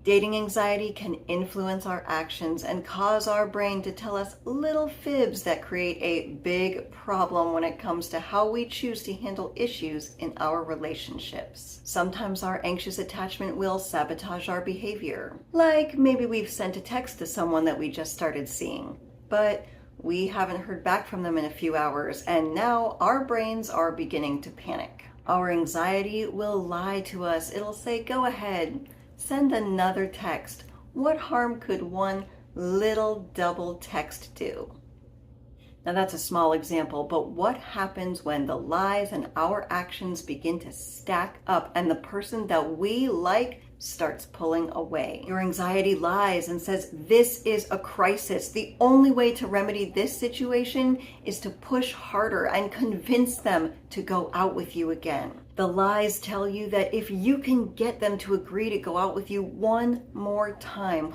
Dating anxiety can influence our actions and cause our brain to tell us little fibs that create a big problem when it comes to how we choose to handle issues in our relationships. Sometimes our anxious attachment will sabotage our behavior. Like maybe we've sent a text to someone that we just started seeing, but we haven't heard back from them in a few hours, and now our brains are beginning to panic. Our anxiety will lie to us. It'll say, go ahead. Send another text. What harm could one little double text do? Now that's a small example, but what happens when the lies and our actions begin to stack up and the person that we like starts pulling away? Your anxiety lies and says, this is a crisis. The only way to remedy this situation is to push harder and convince them to go out with you again. The lies tell you that if you can get them to agree to go out with you one more time,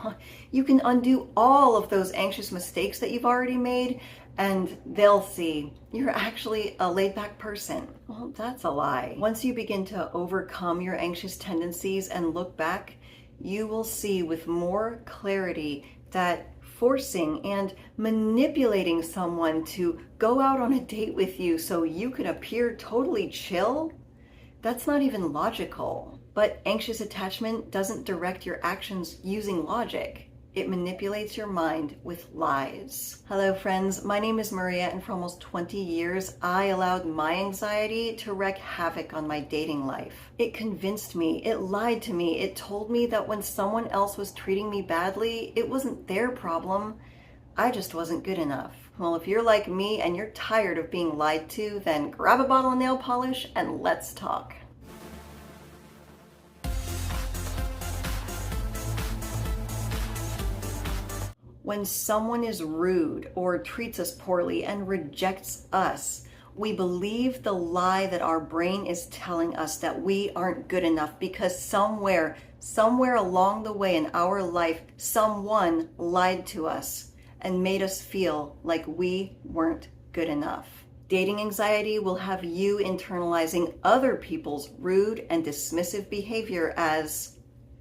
you can undo all of those anxious mistakes that you've already made, and they'll see you're actually a laid-back person. Well, that's a lie. Once you begin to overcome your anxious tendencies and look back, you will see with more clarity that forcing and manipulating someone to go out on a date with you so you can appear totally chill, that's not even logical. But anxious attachment doesn't direct your actions using logic. It manipulates your mind with lies. Hello friends, my name is Maria, and for almost 20 years, I allowed my anxiety to wreak havoc on my dating life. It convinced me, it lied to me, it told me that when someone else was treating me badly, it wasn't their problem. I just wasn't good enough. Well, if you're like me and you're tired of being lied to, then grab a bottle of nail polish and let's talk. When someone is rude or treats us poorly and rejects us, we believe the lie that our brain is telling us that we aren't good enough because somewhere along the way in our life, someone lied to us and made us feel like we weren't good enough. Dating anxiety will have you internalizing other people's rude and dismissive behavior as,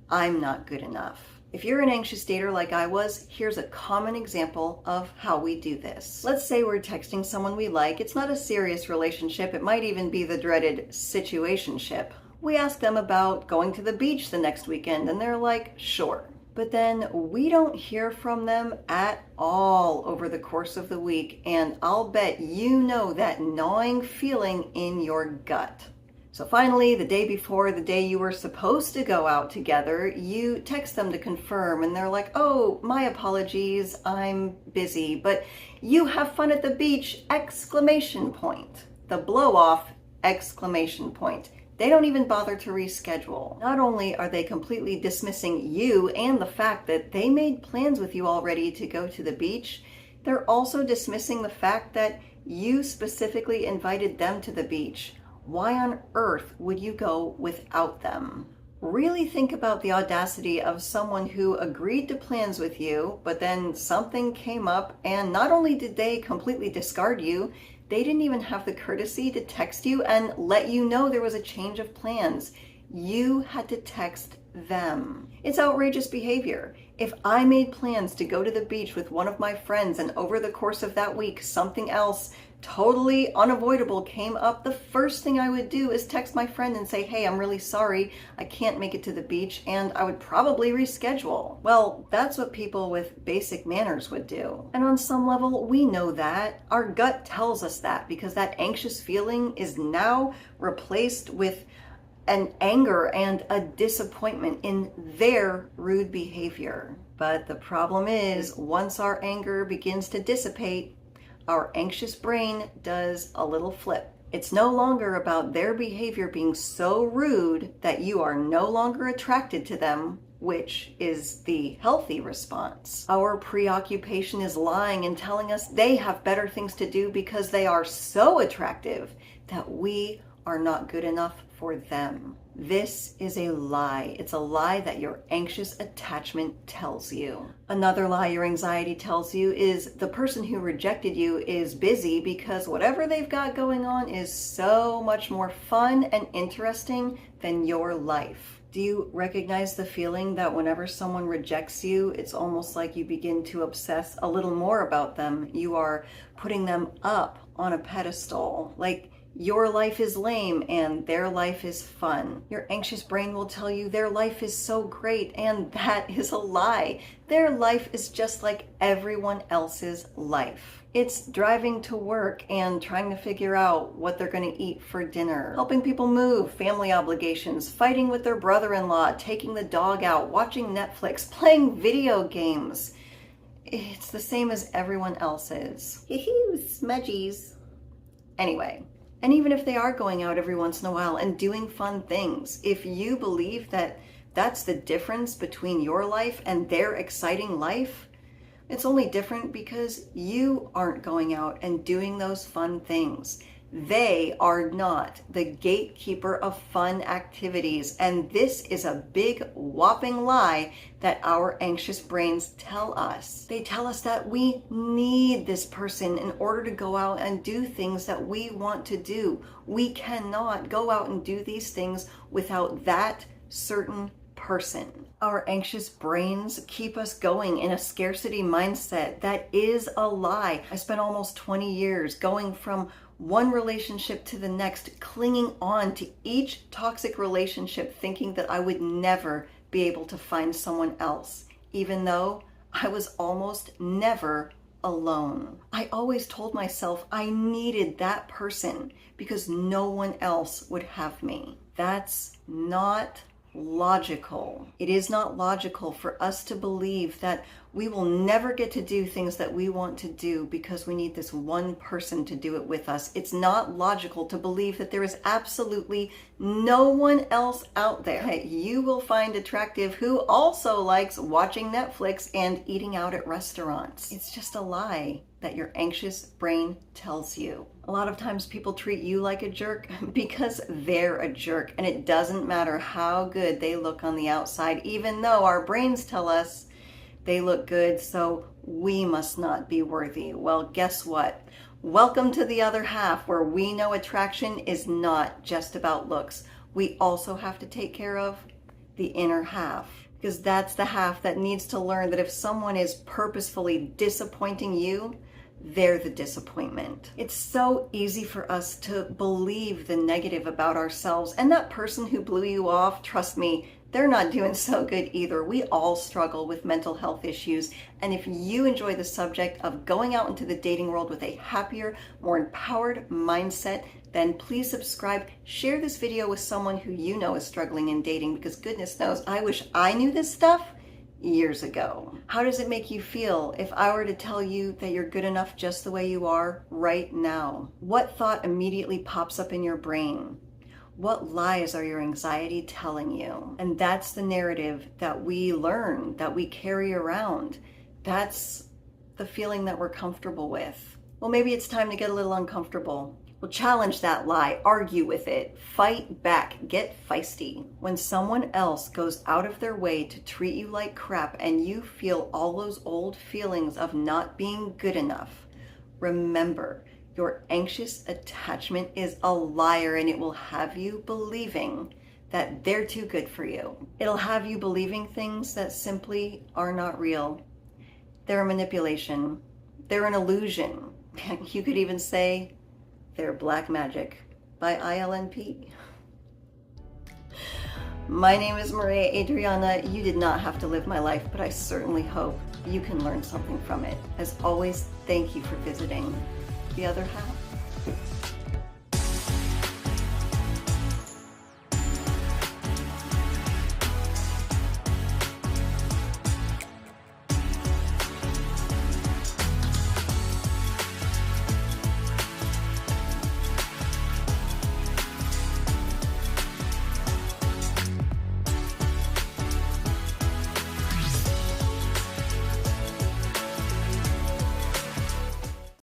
I'm not good enough. If you're an anxious dater like I was, here's a common example of how we do this. Let's say we're texting someone we like. It's not a serious relationship. It might even be the dreaded situationship. We ask them about going to the beach the next weekend, and they're like, sure. But then we don't hear from them at all over the course of the week, and I'll bet you know that gnawing feeling in your gut. So finally, the day before the day you were supposed to go out together, you text them to confirm, and they're like, oh, my apologies, I'm busy, but you have fun at the beach, exclamation point. The blow off, exclamation point. They don't even bother to reschedule. Not only are they completely dismissing you and the fact that they made plans with you already to go to the beach, they're also dismissing the fact that you specifically invited them to the beach. Why on earth would you go without them? Really think about the audacity of someone who agreed to plans with you, but then something came up, and not only did they completely discard you, they didn't even have the courtesy to text you and let you know there was a change of plans. You had to text them. It's outrageous behavior. If I made plans to go to the beach with one of my friends and over the course of that week something else totally unavoidable came up, the first thing I would do is text my friend and say, hey, I'm really sorry, I can't make it to the beach, and I would probably reschedule. Well, that's what people with basic manners would do. And on some level, we know that. Our gut tells us that because that anxious feeling is now replaced with an anger and a disappointment in their rude behavior. But the problem is, once our anger begins to dissipate, our anxious brain does a little flip. It's no longer about their behavior being so rude that you are no longer attracted to them, which is the healthy response. Our preoccupation is lying and telling us they have better things to do because they are so attractive that we are not good enough for them. This is a lie. It's a lie that your anxious attachment tells you. Another lie your anxiety tells you is the person who rejected you is busy because whatever they've got going on is so much more fun and interesting than your life. Do you recognize the feeling that whenever someone rejects you, it's almost like you begin to obsess a little more about them? You are putting them up on a pedestal, like your life is lame and their life is fun. Your anxious brain will tell you their life is so great, and that is a lie. Their life is just like everyone else's life. It's driving to work and trying to figure out what they're going to eat for dinner, helping people move, family obligations, fighting with their brother-in-law, taking the dog out, watching Netflix, playing video games. It's the same as everyone else's. Smudgies. Anyway. And even if they are going out every once in a while and doing fun things, if you believe that that's the difference between your life and their exciting life, it's only different because you aren't going out and doing those fun things. They are not the gatekeeper of fun activities. And this is a big whopping lie that our anxious brains tell us. They tell us that we need this person in order to go out and do things that we want to do. We cannot go out and do these things without that certain person. Our anxious brains keep us going in a scarcity mindset that is a lie. I spent almost 20 years going from one relationship to the next, clinging on to each toxic relationship, thinking that I would never be able to find someone else, even though I was almost never alone. I always told myself I needed that person because no one else would have me. That's not logical. It is not logical for us to believe that we will never get to do things that we want to do because we need this one person to do it with us. It's not logical to believe that there is absolutely no one else out there that you will find attractive who also likes watching Netflix and eating out at restaurants. It's just a lie that your anxious brain tells you. A lot of times people treat you like a jerk because they're a jerk, and it doesn't matter how good they look on the outside, even though our brains tell us they look good, so we must not be worthy. Well, guess what? Welcome to the other half, where we know attraction is not just about looks. We also have to take care of the inner half, because that's the half that needs to learn that if someone is purposefully disappointing you, they're the disappointment. It's so easy for us to believe the negative about ourselves, and that person who blew you off, trust me, they're not doing so good either. We all struggle with mental health issues, and if you enjoy the subject of going out into the dating world with a happier, more empowered mindset, then please subscribe. Share this video with someone who you know is struggling in dating, because goodness knows, I wish I knew this stuff years ago. How does it make you feel if I were to tell you that you're good enough just the way you are right now? What thought immediately pops up in your brain? What lies are your anxiety telling you? And that's the narrative that we learn, that we carry around. That's the feeling that we're comfortable with. Well, maybe it's time to get a little uncomfortable. Well, challenge that lie, argue with it, fight back, get feisty. When someone else goes out of their way to treat you like crap and you feel all those old feelings of not being good enough, remember, your anxious attachment is a liar, and it will have you believing that they're too good for you. It'll have you believing things that simply are not real. They're a manipulation. They're an illusion. You could even say they're black magic by ILNP. My name is Maria Adriana. You did not have to live my life, but I certainly hope you can learn something from it. As always, thank you for visiting the other half.